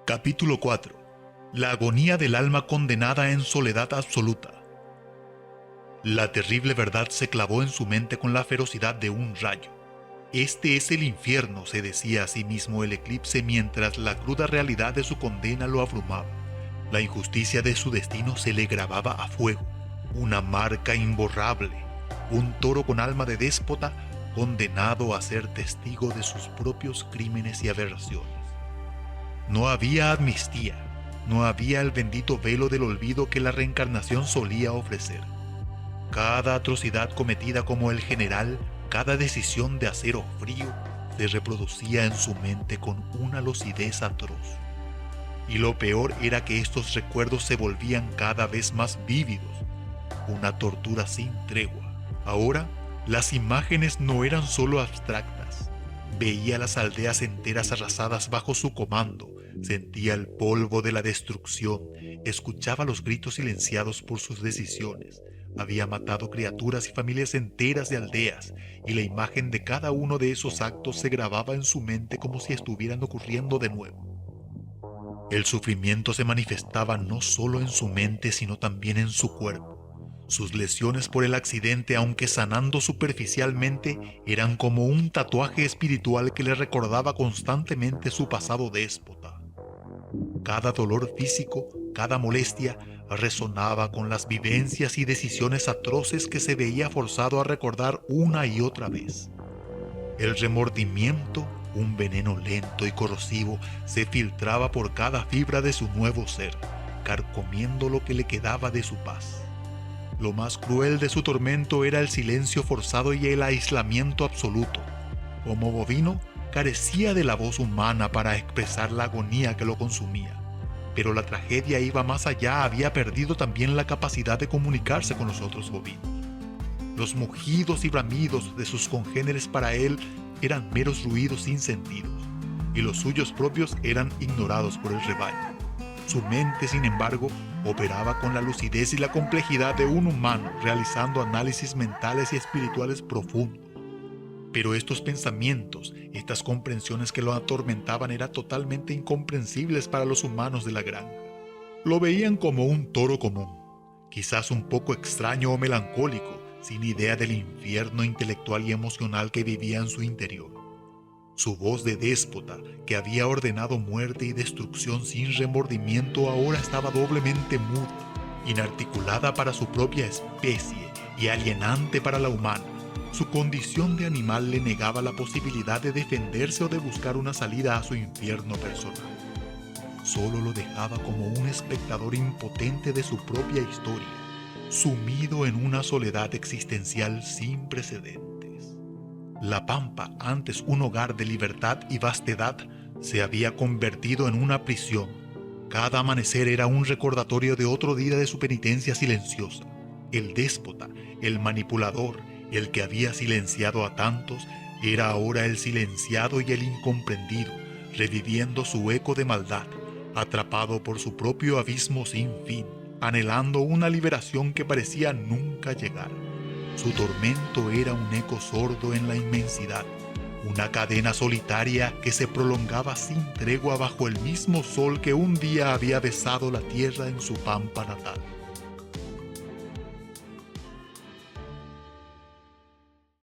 Capítulo 4. La agonía del alma condenada en soledad absoluta. La terrible verdad se clavó en su mente con la ferocidad de un rayo. Este es el infierno, se decía a sí mismo el eclipse mientras la cruda realidad de su condena lo abrumaba. La injusticia de su destino se le grababa a fuego, una marca imborrable, un toro con alma de déspota condenado a ser testigo de sus propios crímenes y aberraciones. No había amnistía, no había el bendito velo del olvido que la reencarnación solía ofrecer. Cada atrocidad cometida como el general, cada decisión de acero frío, se reproducía en su mente con una lucidez atroz. Y lo peor era que estos recuerdos se volvían cada vez más vívidos, una tortura sin tregua. Ahora, las imágenes no eran solo abstractas. Veía las aldeas enteras arrasadas bajo su comando, sentía el polvo de la destrucción, escuchaba los gritos silenciados por sus decisiones. Había matado criaturas y familias enteras de aldeas, y la imagen de cada uno de esos actos se grababa en su mente como si estuvieran ocurriendo de nuevo. El sufrimiento se manifestaba no solo en su mente, sino también en su cuerpo. Sus lesiones por el accidente, aunque sanando superficialmente, eran como un tatuaje espiritual que le recordaba constantemente su pasado déspota. Cada dolor físico, cada molestia, resonaba con las vivencias y decisiones atroces que se veía forzado a recordar una y otra vez. El remordimiento, un veneno lento y corrosivo, se filtraba por cada fibra de su nuevo ser, carcomiendo lo que le quedaba de su paz. Lo más cruel de su tormento era el silencio forzado y el aislamiento absoluto. Como bovino, carecía de la voz humana para expresar la agonía que lo consumía. Pero la tragedia iba más allá, había perdido también la capacidad de comunicarse con los otros bovinos. Los mugidos y bramidos de sus congéneres para él eran meros ruidos sin sentido, y los suyos propios eran ignorados por el rebaño. Su mente, sin embargo, operaba con la lucidez y la complejidad de un humano, realizando análisis mentales y espirituales profundos. Pero estos pensamientos, estas comprensiones que lo atormentaban eran totalmente incomprensibles para los humanos de la granja. Lo veían como un toro común, quizás un poco extraño o melancólico, sin idea del infierno intelectual y emocional que vivía en su interior. Su voz de déspota, que había ordenado muerte y destrucción sin remordimiento, ahora estaba doblemente muda, inarticulada para su propia especie y alienante para la humana. Su condición de animal le negaba la posibilidad de defenderse o de buscar una salida a su infierno personal. Solo lo dejaba como un espectador impotente de su propia historia, sumido en una soledad existencial sin precedentes. La pampa, antes un hogar de libertad y vastedad, se había convertido en una prisión. Cada amanecer era un recordatorio de otro día de su penitencia silenciosa. El déspota, el manipulador, el que había silenciado a tantos, era ahora el silenciado y el incomprendido, reviviendo su eco de maldad, atrapado por su propio abismo sin fin, anhelando una liberación que parecía nunca llegar. Su tormento era un eco sordo en la inmensidad, una cadena solitaria que se prolongaba sin tregua bajo el mismo sol que un día había besado la tierra en su pampa natal.